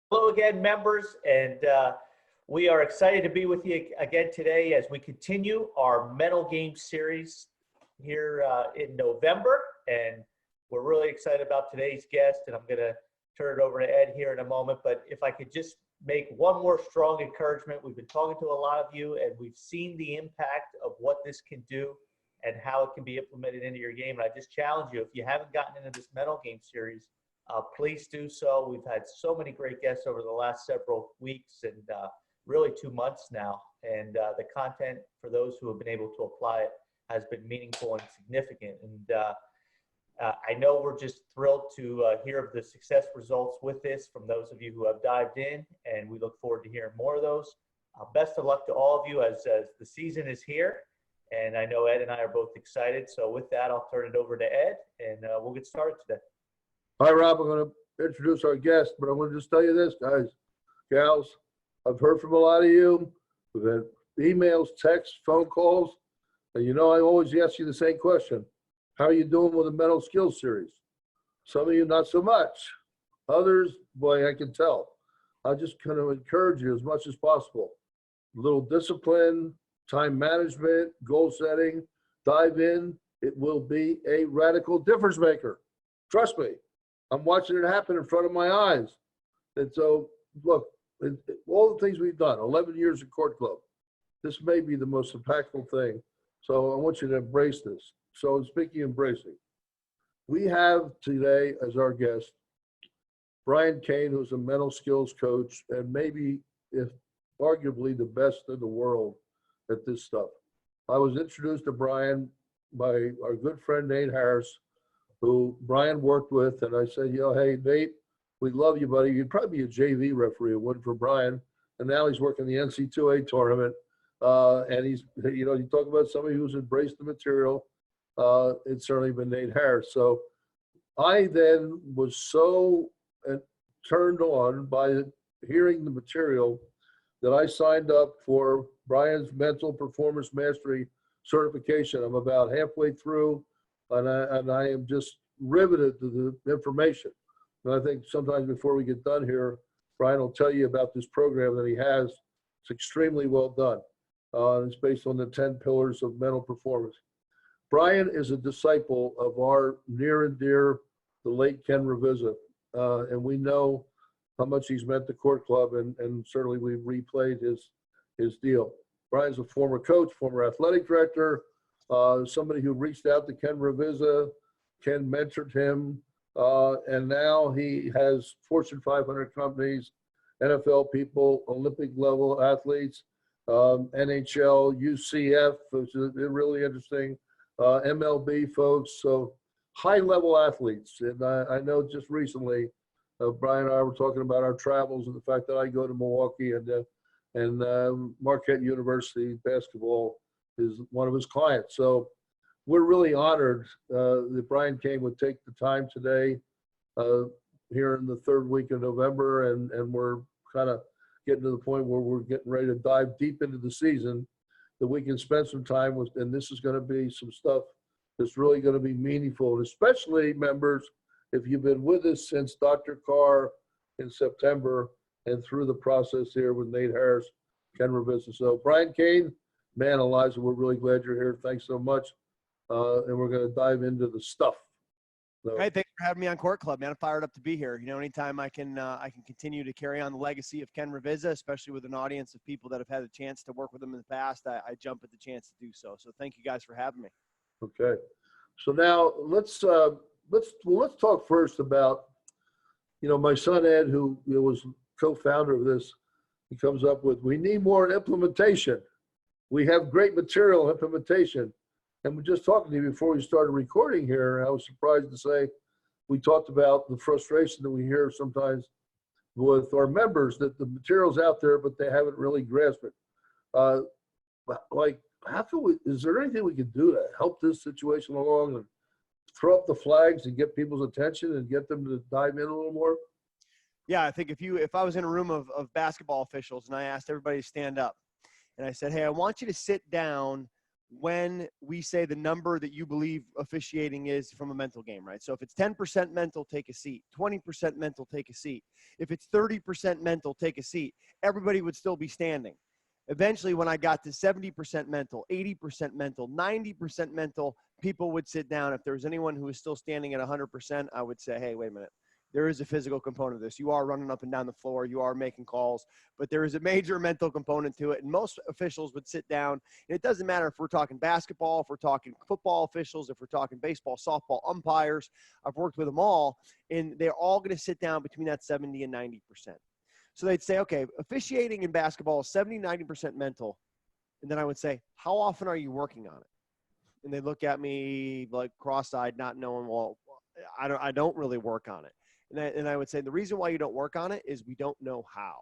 Hello again, members, and we are excited to be with you again today as we continue our mental game series here in November. And we're really excited about today's guest, and I'm going to turn it over to Ed here in a moment. But if I could just make one more strong encouragement, we've been talking to a lot of you, and we've seen the impact of what this can do and how it can be implemented into your game. And I just challenge you, if you haven't gotten into this mental game series, please do so. We've had so many great guests over the last several weeks and really 2 months now. And the content for those who have been able to apply it has been meaningful and significant. And I know we're just thrilled to hear of the success results with this from those of you who have dived in, and we look forward to hearing more of those. Best of luck to all of you as the season is here. And I know Ed and I are both excited. So with that, I'll turn it over to Ed, and we'll get started today. Hi, Rob. I'm going to introduce our guest, but I want to just tell you this, guys, gals. I've heard from a lot of you. We've had emails, texts, phone calls. And you know, I always ask you the same question. How are you doing with the mental skills series? Some of you, not so much. Others, boy, I can tell. I just kind of encourage you as much as possible. A little discipline, time management, goal setting, dive in. It will be a radical difference maker. Trust me. I'm watching it happen in front of my eyes. And so, look, all the things we've done, 11 years at Court Club, this may be the most impactful thing. So I want you to embrace this. So speaking of embracing, we have today as our guest, Brian Cain, who's a mental skills coach and maybe, if arguably, the best in the world at this stuff. I was introduced to Brian by our good friend, Nate Harris, who Brian worked with, and I said, hey, Nate, we love you, buddy. You'd probably be a JV referee, it wasn't for Brian. And now he's working the NC2A tournament. And he's, you talk about somebody who's embraced the material. It's certainly been Nate Harris. So I then was so turned on by hearing the material that I signed up for Brian's Mental Performance Mastery certification. I'm about halfway through. And I am just riveted to the information. And I think sometimes before we get done here, Brian will tell you about this program that he has. It's extremely well done. It's based on the 10 pillars of mental performance. Brian is a disciple of our near and dear, the late Ken Ravizza. And we know how much he's meant to Court Club, and certainly we've replayed his deal. Brian's a former coach, former athletic director, somebody who reached out to Ken Ravizza. Ken mentored him, and now he has Fortune 500 companies, NFL people, Olympic level athletes, NHL, UCF, which is really interesting, MLB folks, so high level athletes. And I know just recently, Brian and I were talking about our travels and the fact that I go to Milwaukee and Marquette University basketball is one of his clients. So we're really honored that Brian Cain would take the time today here in the third week of November, and we're kind of getting to the point where we're getting ready to dive deep into the season, that we can spend some time with, and this is going to be some stuff that's really going to be meaningful, and especially members, if you've been with us since Dr. Carr in September and through the process here with Nate Harris, Ken Ravizza. So Brian Cain, man, Eliza, we're really glad you're here. Thanks so much. And we're going to dive into the stuff. So. Hey, thanks for having me on Court Club, man. I'm fired up to be here. Anytime I can continue to carry on the legacy of Ken Ravizza, especially with an audience of people that have had a chance to work with him in the past, I jump at the chance to do so. So thank you guys for having me. Okay. So now let's talk first about, my son Ed, who was co-founder of this. He comes up with, we need more implementation. We have great material implementation. And we're just talking to you before we started recording here. I was surprised to say we talked about the frustration that we hear sometimes with our members that the material's out there, but they haven't really grasped it. Is there anything we can do to help this situation along and throw up the flags and get people's attention and get them to dive in a little more? Yeah, I think if I was in a room of basketball officials and I asked everybody to stand up and I said, hey, I want you to sit down when we say the number that you believe officiating is from a mental game, right? So if it's 10% mental, take a seat. 20% mental, take a seat. If it's 30% mental, take a seat. Everybody would still be standing. Eventually, when I got to 70% mental, 80% mental, 90% mental, people would sit down. If there was anyone who was still standing at 100%, I would say, hey, wait a minute. There is a physical component of this. You are running up and down the floor. You are making calls, but there is a major mental component to it. And most officials would sit down. And it doesn't matter if we're talking basketball, if we're talking football officials, if we're talking baseball, softball, umpires. I've worked with them all, and they're all going to sit down between that 70 and 90%. So they'd say, okay, officiating in basketball is 70, 90% mental. And then I would say, how often are you working on it? And they look at me like cross-eyed, not knowing, well, I don't really work on it. And I would say the reason why you don't work on it is we don't know how.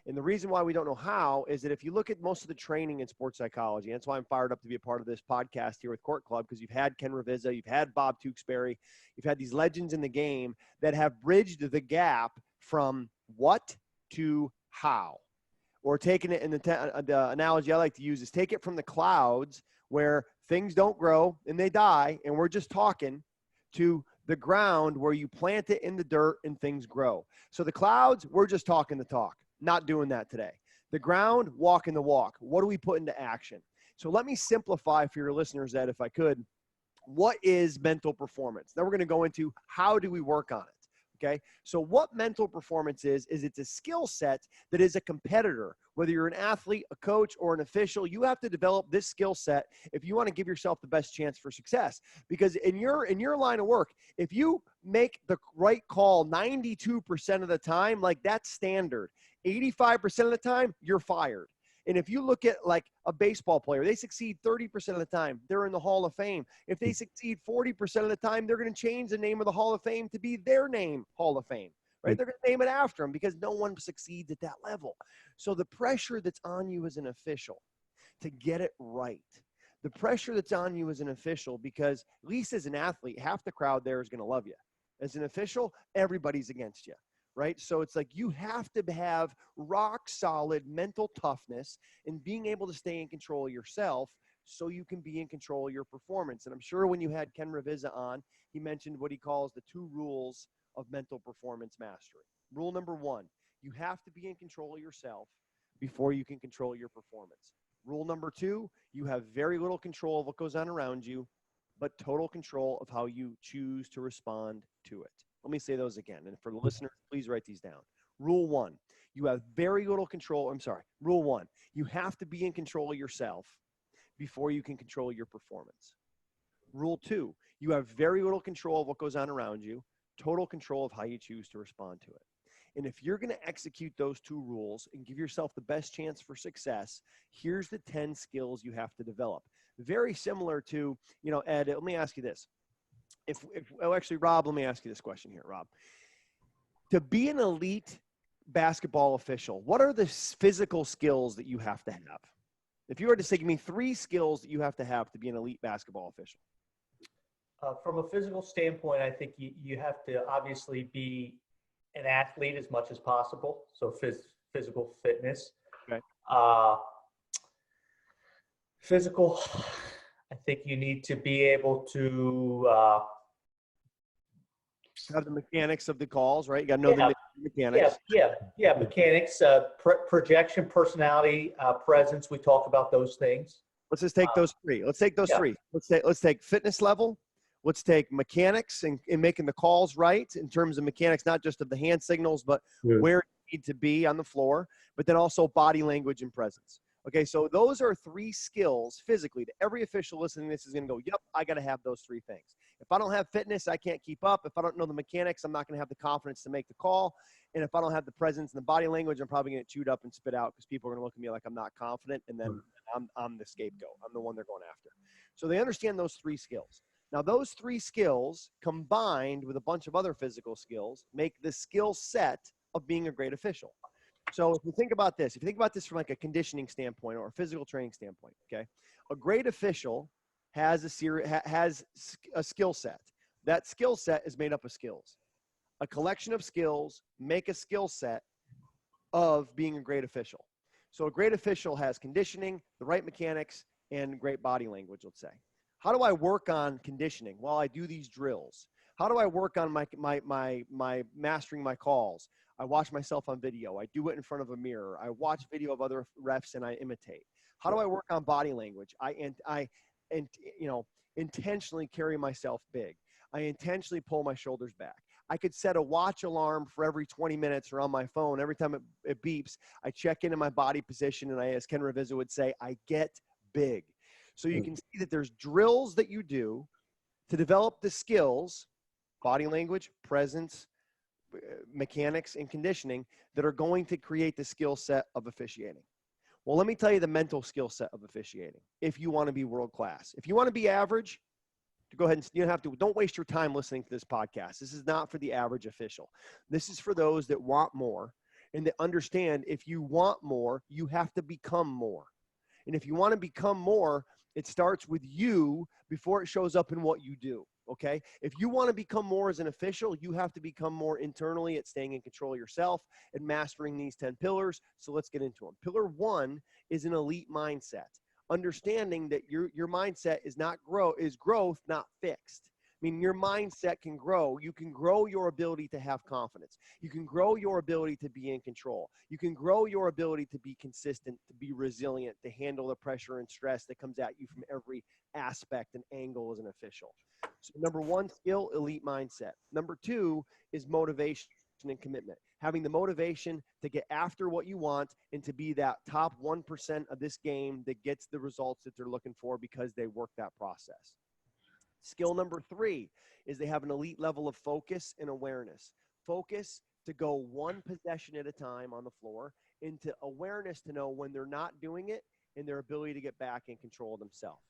And the reason why we don't know how is that if you look at most of the training in sports psychology, that's why I'm fired up to be a part of this podcast here with Court Club, because you've had Ken Ravizza, you've had Bob Tewksbury, you've had these legends in the game that have bridged the gap from what to how. Or taking it in the analogy I like to use is take it from the clouds where things don't grow and they die and we're just talking to the ground where you plant it in the dirt and things grow. So the clouds, we're just talking the talk, not doing that today. The ground, walking the walk. What do we put into action? So let me simplify for your listeners that, if I could, what is mental performance? Then we're going to go into how do we work on it. Okay. So what mental performance is it's a skill set that is a competitor. Whether you're an athlete, a coach, or an official, you have to develop this skill set if you want to give yourself the best chance for success. Because in your line of work, if you make the right call 92% of the time, like that's standard. 85% of the time, you're fired. And if you look at like a baseball player, they succeed 30% of the time, they're in the Hall of Fame. If they succeed 40% of the time, they're going to change the name of the Hall of Fame to be their name, Hall of Fame, right? They're going to name it after them because no one succeeds at that level. So the pressure that's on you as an official to get it right, the pressure that's on you as an official, because at least as an athlete, half the crowd there is going to love you. As an official, everybody's against you. Right? So it's like you have to have rock solid mental toughness and being able to stay in control of yourself so you can be in control of your performance. And I'm sure when you had Ken Ravizza on, he mentioned what he calls the 2 rules of mental performance mastery. Rule number 1, you have to be in control of yourself before you can control your performance. Rule number 2, you have very little control of what goes on around you, but total control of how you choose to respond to it. Let me say those again. And for the listeners, please write these down. Rule 1, you have very little control. Rule 1, you have to be in control of yourself before you can control your performance. Rule 2, you have very little control of what goes on around you, total control of how you choose to respond to it. And if you're going to execute those 2 rules and give yourself the best chance for success, here's the 10 skills you have to develop. Very similar to, Ed, let me ask you this. Rob, let me ask you this question here, Rob. To be an elite basketball official, what are the physical skills that you have to have? If you were to say, give me 3 skills that you have to be an elite basketball official. From a physical standpoint, I think you have to obviously be an athlete as much as possible. So physical fitness. Okay. Physical, I think you need to be able to have the mechanics of the calls, right? You got to know the mechanics. Yeah. Mechanics, projection, personality, presence. We talk about those things. Let's just take those 3. Let's take those 3. Let's take fitness level. Let's take mechanics and making the calls right in terms of mechanics, not just of the hand signals, but where you need to be on the floor, but then also body language and presence. Okay, so those are 3 skills physically that every official listening to this is going to go, yep, I got to have those 3 things. If I don't have fitness, I can't keep up. If I don't know the mechanics, I'm not going to have the confidence to make the call. And if I don't have the presence and the body language, I'm probably going to get chewed up and spit out because people are going to look at me like I'm not confident. And then I'm the scapegoat. I'm the one they're going after. So they understand those 3 skills. Now, those 3 skills combined with a bunch of other physical skills make the skill set of being a great official. So if you think about this, from like a conditioning standpoint or a physical training standpoint, okay, a great official has a skill set. That skill set is made up of skills. A collection of skills make a skill set of being a great official. So a great official has conditioning, the right mechanics, and great body language, let's say. How do I work on conditioning? Well, I do these drills. How do I work on my mastering my calls? I watch myself on video. I do it in front of a mirror. I watch video of other refs and I imitate. How do I work on body language? I intentionally carry myself big. I intentionally pull my shoulders back. I could set a watch alarm for every 20 minutes or on my phone. Every time it beeps, I check into my body position, and as Ken Ravizza would say, I get big. So you can see that there's drills that you do to develop the skills, body language, presence, mechanics, and conditioning that are going to create the skill set of officiating. Well, let me tell you the mental skill set of officiating if you want to be world class. If you want to be average, to go ahead and don't waste your time listening to this podcast. This is not for the average official. This is for those that want more and that understand if you want more, you have to become more. And if you want to become more, it starts with you before it shows up in what you do. Okay. If you want to become more as an official, you have to become more internally at staying in control of yourself and mastering these 10 pillars. So let's get into them. Pillar 1 is an elite mindset. Understanding that your mindset is growth, not fixed. I mean, your mindset can grow. You can grow your ability to have confidence. You can grow your ability to be in control. You can grow your ability to be consistent, to be resilient, to handle the pressure and stress that comes at you from every aspect and angle as an official. So number 1 skill, elite mindset. Number 2 is motivation and commitment. Having the motivation to get after what you want and to be that top 1% of this game that gets the results that they're looking for because they work that process. Skill number 3 is they have an elite level of focus and awareness. Focus to go one possession at a time on the floor, into awareness to know when they're not doing it and their ability to get back in control of themselves.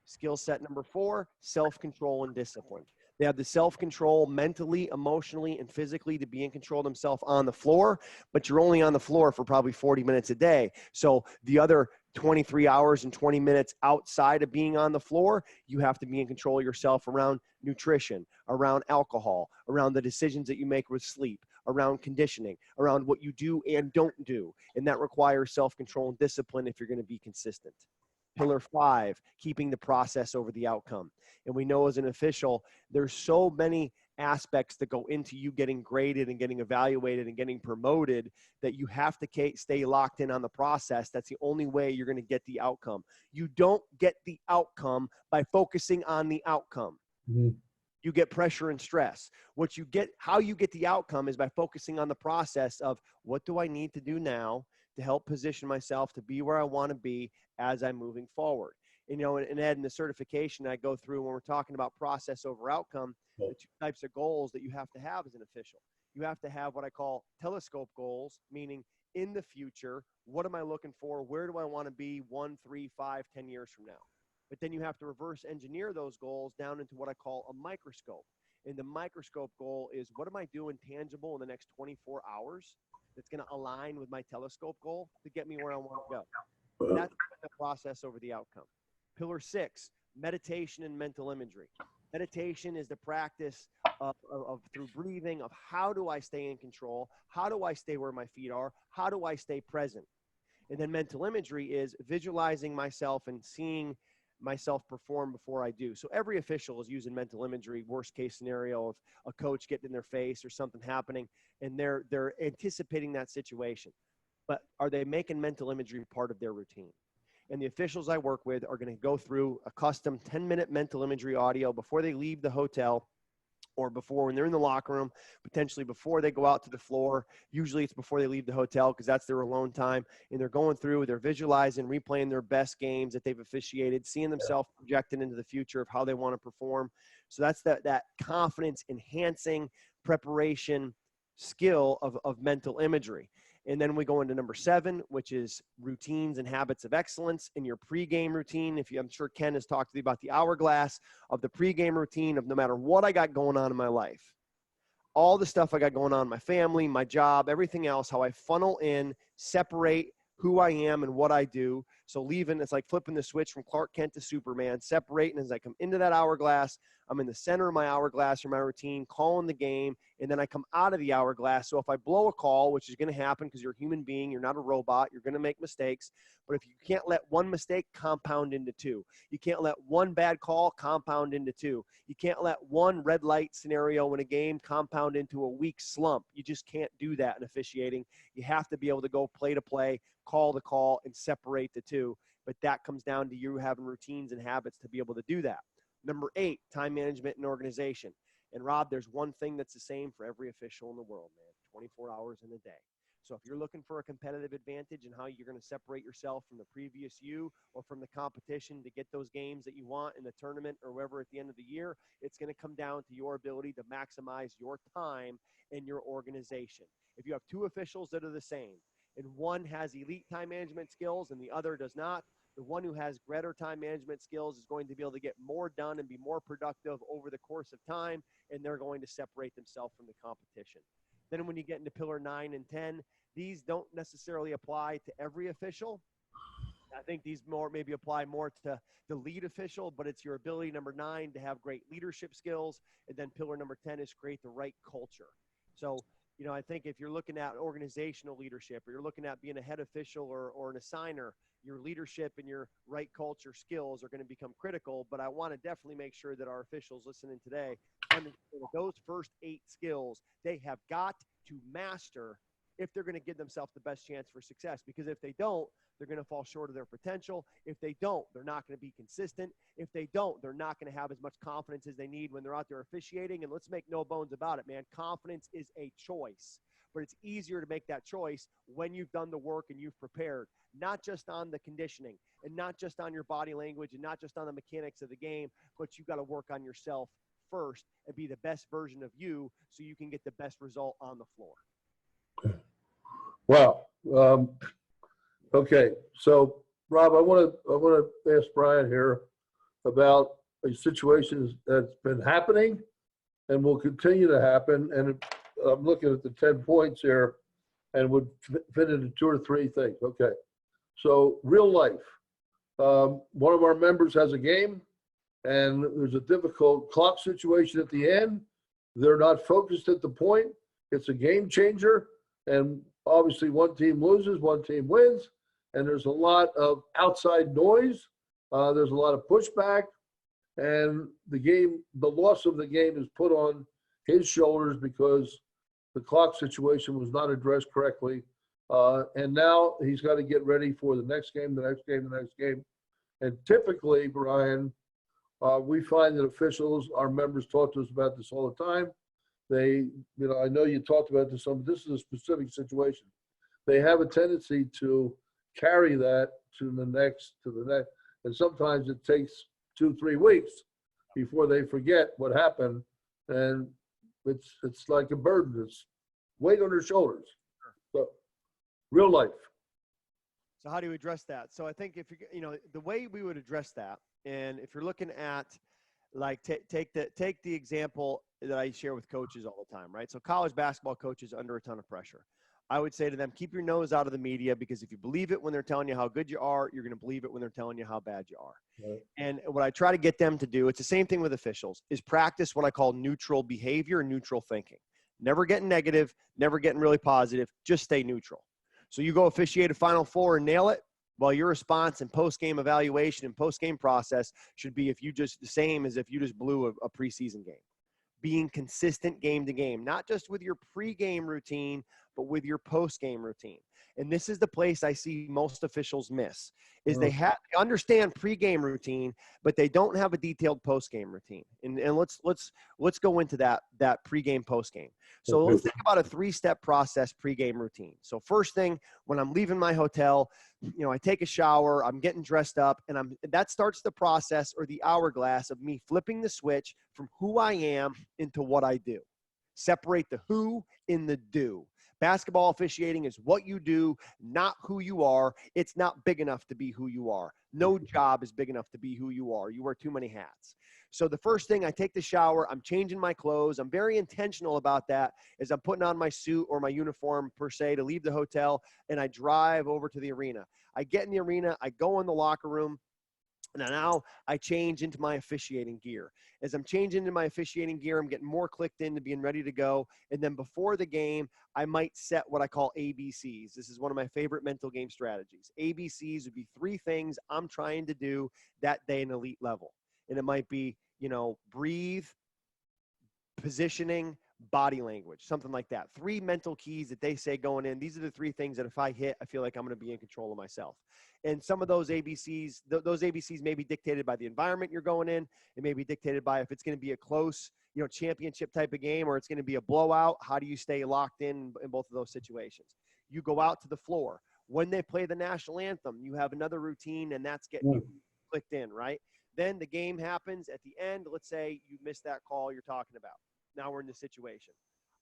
Skill set number 4, self-control and discipline. They have the self-control mentally, emotionally, and physically to be in control of themselves on the floor, but you're only on the floor for probably 40 minutes a day. So the other 23 hours and 20 minutes outside of being on the floor, you have to be in control of yourself around nutrition, around alcohol, around the decisions that you make with sleep, around conditioning, around what you do and don't do. And that requires self-control and discipline if you're going to be consistent. Pillar 5, keeping the process over the outcome. And we know as an official, there's so many aspects that go into you getting graded and getting evaluated and getting promoted that you have to stay locked in on the process. That's the only way you're going to get the outcome. You don't get the outcome by focusing on the outcome. Mm-hmm. You get pressure and stress. How you get the outcome is by focusing on the process of what do I need to do now to help position myself to be where I want to be as I'm moving forward. And Ed, in the certification I go through when we're talking about process over outcome, the 2 types of goals that you have to have as an official. You have to have what I call telescope goals, meaning in the future, what am I looking for? Where do I want to be 1, 3, 5, 10 years from now? But then you have to reverse engineer those goals down into what I call a microscope. And the microscope goal is what am I doing tangible in the next 24 hours that's going to align with my telescope goal to get me where I want to go. That's the process over the outcome. Pillar 6, meditation and mental imagery. Meditation is the practice of through breathing of how do I stay in control? How do I stay where my feet are? How do I stay present? And then mental imagery is visualizing myself and seeing myself perform before I do. So every official is using mental imagery, worst case scenario of a coach getting in their face or something happening, and they're anticipating that situation. But are they making mental imagery part of their routine? And the officials I work with are going to go through a custom 10-minute mental imagery audio before they leave the hotel or before when they're in the locker room, potentially before they go out to the floor. Usually it's before they leave the hotel because that's their alone time. And they're going through, they're visualizing, replaying their best games that they've officiated, seeing themselves projected into the future of how they want to perform. So that's that confidence enhancing preparation skill of mental imagery. And then we go into number 7, which is routines and habits of excellence in your pregame routine. I'm sure Ken has talked to you about the hourglass of the pregame routine of no matter what I got going on in my life, all the stuff I got going on in my family, my job, everything else, how I funnel in, separate who I am and what I do So leaving, it's like flipping the switch from Clark Kent to Superman, separating as I come into that hourglass. I'm in the center of my hourglass for my routine, calling the game, and then I come out of the hourglass. So if I blow a call, which is going to happen because you're a human being, you're not a robot, you're going to make mistakes. But if you can't let one mistake compound into two, you can't let one bad call compound into two. You can't let one red light scenario in a game compound into a weak slump. You just can't do that in officiating. You have to be able to go play to play, call to call, and separate the two. But that comes down to you having routines and habits to be able to do that. Number 8, time management and organization. And Rob, there's one thing that's the same for every official in the world, man, 24 hours in a day. So if you're looking for a competitive advantage and how you're going to separate yourself from the previous you or from the competition to get those games that you want in the tournament or wherever at the end of the year, it's going to come down to your ability to maximize your time and your organization. If you have 2 officials that are the same and one has elite time management skills and the other does not, the one who has greater time management skills is going to be able to get more done and be more productive over the course of time, and they're going to separate themselves from the competition. Then when you get into pillar 9 and 10, these don't necessarily apply to every official. I think these maybe apply more to the lead official, but it's your ability, number 9, to have great leadership skills. And then pillar number 10 is create the right culture. So, I think if you're looking at organizational leadership or you're looking at being a head official or an assigner, your leadership and your right culture skills are going to become critical. But I want to definitely make sure that our officials listening today understand that those first 8 skills, they have got to master if they're going to give themselves the best chance for success. Because if they don't, they're going to fall short of their potential. If they don't, they're not going to be consistent. If they don't, they're not going to have as much confidence as they need when they're out there officiating. And let's make no bones about it, man. Confidence is a choice, but it's easier to make that choice when you've done the work and you've prepared, not just on the conditioning and not just on your body language and not just on the mechanics of the game, but you've got to work on yourself first and be the best version of you so you can get the best result on the floor. Wow. Okay. So, Rob, I want to ask Brian here about a situation that's been happening and will continue to happen. And I'm looking at the 10 points here and would fit into 2 or 3 things. Okay. So, real life. One of our members has a game and there's a difficult clock situation at the end. They're not focused at the point. It's a game changer. And obviously one team loses, one team wins, and there's a lot of outside noise. There's a lot of pushback, and the loss of the game is put on his shoulders because the clock situation was not addressed correctly. And now he's got to get ready for the next game, the next game, the next game. And typically, Brian, we find that officials, our members talk to us about this all the time. They, I know you talked about this, but this is a specific situation. They have a tendency to carry that to the next, and sometimes it takes 2-3 weeks before they forget what happened, and it's like a burden. It's weight on their shoulders. So, real life. So how do you address that? So I think if the way we would address that, and if you're looking at like take the example that I share with coaches all the time, right? So college basketball coaches under a ton of pressure. I would say to them, keep your nose out of the media, because if you believe it when they're telling you how good you are, you're going to believe it when they're telling you how bad you are. Right. And what I try to get them to do, it's the same thing with officials, is practice what I call neutral behavior, neutral thinking. Never getting negative, never getting really positive, just stay neutral. So you go officiate a Final Four and nail it. Well, your response and post-game evaluation and post-game process should be the same as if you just blew a preseason game. Being consistent game to game, not just with your pre-game routine, but with your post-game routine. And this is the place I see most officials miss, is they understand pre-game routine, but they don't have a detailed post-game routine. And let's go into that pre-game, post-game. So let's think about a 3-step process pre-game routine. So first thing, when I'm leaving my hotel, I take a shower, I'm getting dressed up, and that starts the process or the hourglass of me flipping the switch from who I am into what I do. Separate the who in the do. Basketball officiating is what you do, not who you are. It's not big enough to be who you are. No job is big enough to be who you are. You wear too many hats. So the first thing, I take the shower, I'm changing my clothes. I'm very intentional about that, as I'm putting on my suit or my uniform per se to leave the hotel, and I drive over to the arena. I get in the arena, I go in the locker room, and now I change into my officiating gear. As I'm changing into my officiating gear, I'm getting more clicked into being ready to go. And then before the game, I might set what I call ABCs. This is one of my favorite mental game strategies. ABCs would be 3 things I'm trying to do that day in elite level. And it might be, breathe, positioning, body language, something like that. 3 mental keys that they say going in. These are the 3 things that if I hit, I feel like I'm going to be in control of myself. And some of those ABCs, those ABCs may be dictated by the environment you're going in. It may be dictated by if it's going to be a close, championship type of game, or it's going to be a blowout. How do you stay locked in both of those situations? You go out to the floor. When they play the national anthem, you have another routine, and that's getting you clicked in, right? Then the game happens at the end. Let's say you missed that call you're talking about. Now we're in this situation.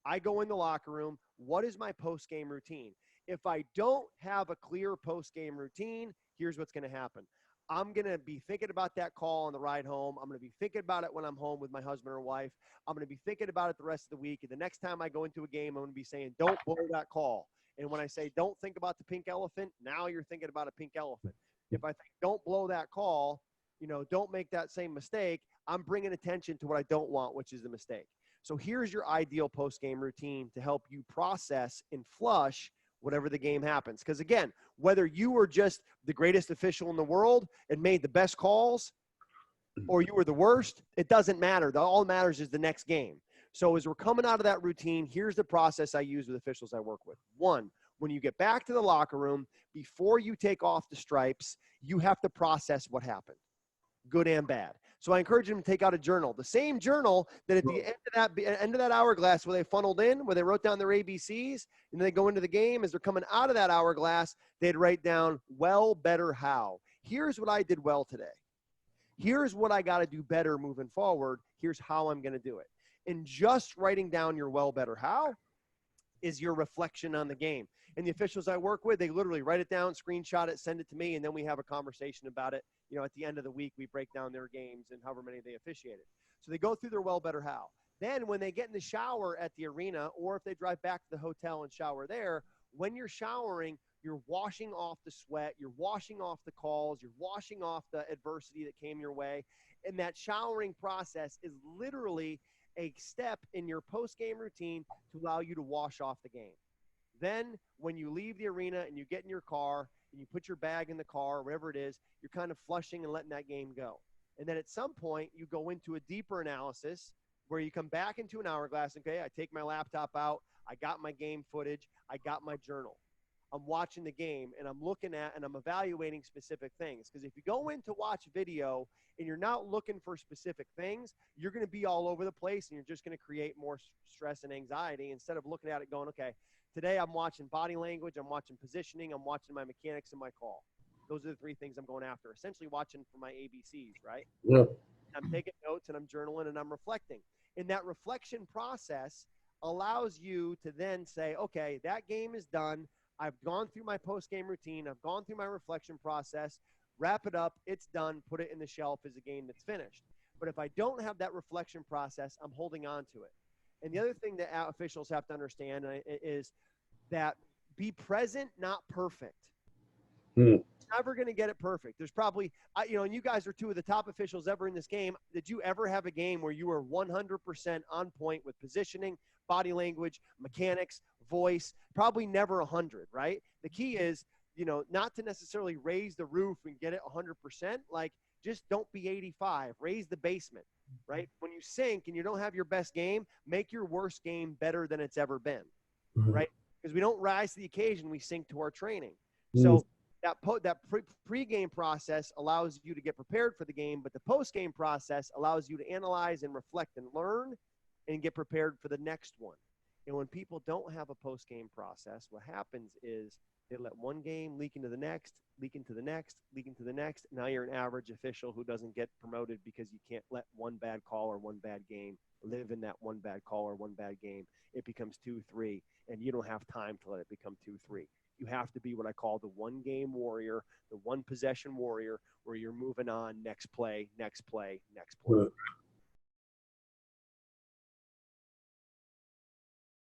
I go in the locker room. What is my post-game routine? If I don't have a clear post-game routine, here's what's going to happen. I'm going to be thinking about that call on the ride home. I'm going to be thinking about it when I'm home with my husband or wife. I'm going to be thinking about it the rest of the week. And the next time I go into a game, I'm going to be saying, don't blow that call. And when I say, don't think about the pink elephant, now you're thinking about a pink elephant. If I think, don't blow that call, don't make that same mistake, I'm bringing attention to what I don't want, which is the mistake. So here's your ideal post-game routine to help you process and flush whatever the game happens. Because again, whether you were just the greatest official in the world and made the best calls, or you were the worst, it doesn't matter. All that matters is the next game. So as we're coming out of that routine, here's the process I use with officials I work with. 1, when you get back to the locker room, before you take off the stripes, you have to process what happened, good and bad. So I encourage them to take out a journal, the same journal that at the end of that hourglass where they funneled in, where they wrote down their ABCs, and then they go into the game. As they're coming out of that hourglass, they'd write down, well, better, how. Here's what I did well today. Here's what I got to do better moving forward. Here's how I'm going to do it. And just writing down your well, better, how is your reflection on the game. And the officials I work with, they literally write it down, screenshot it, send it to me, and then we have a conversation about it. At the end of the week, we break down their games and however many they officiated. So they go through their well, better, how. Then when they get in the shower at the arena, or if they drive back to the hotel and shower there, when you're showering, you're washing off the sweat, you're washing off the calls, you're washing off the adversity that came your way. And that showering process is literally a step in your post-game routine to allow you to wash off the game. Then when you leave the arena and you get in your car and you put your bag in the car, wherever it is, you're kind of flushing and letting that game go. And then at some point you go into a deeper analysis where you come back into an hourglass. Okay, I take my laptop out. I got my game footage. I got my journal. I'm watching the game and I'm looking at and I'm evaluating specific things. Because if you go in to watch video and you're not looking for specific things, you're going to be all over the place and you're just going to create more stress and anxiety instead of looking at it going, okay, today I'm watching body language, I'm watching positioning, I'm watching my mechanics and my call. Those are the 3 things I'm going after. Essentially watching for my ABCs, right? Yeah. I'm taking notes and I'm journaling and I'm reflecting. And that reflection process allows you to then say, okay, that game is done. I've gone through my post-game routine. I've gone through my reflection process. Wrap it up. It's done. Put it in the shelf as a game that's finished. But if I don't have that reflection process, I'm holding on to it. And the other thing that officials have to understand is that be present, not perfect. You're never going to get it perfect. There's probably, and you guys are 2 of the top officials ever in this game. Did you ever have a game where you were 100% on point with positioning, body language, mechanics, voice? Probably never 100, right? The key is, not to necessarily raise the roof and get it 100%. Like, just don't be 85. Raise the basement, right? When you sink and you don't have your best game, make your worst game better than it's ever been, right? Because we don't rise to the occasion, we sink to our training. So that pre-game process allows you to get prepared for the game, but the post-game process allows you to analyze and reflect and learn and get prepared for the next one. And when people don't have a post-game process, what happens is they let one game leak into the next, leak into the next, leak into the next. Now you're an average official who doesn't get promoted because you can't let one bad call or one bad game live in that one bad call or one bad game. It becomes 2-3, and you don't have time to let it become 2-3. You have to be what I call the one game warrior, the one possession warrior, where you're moving on next play, next play, next play.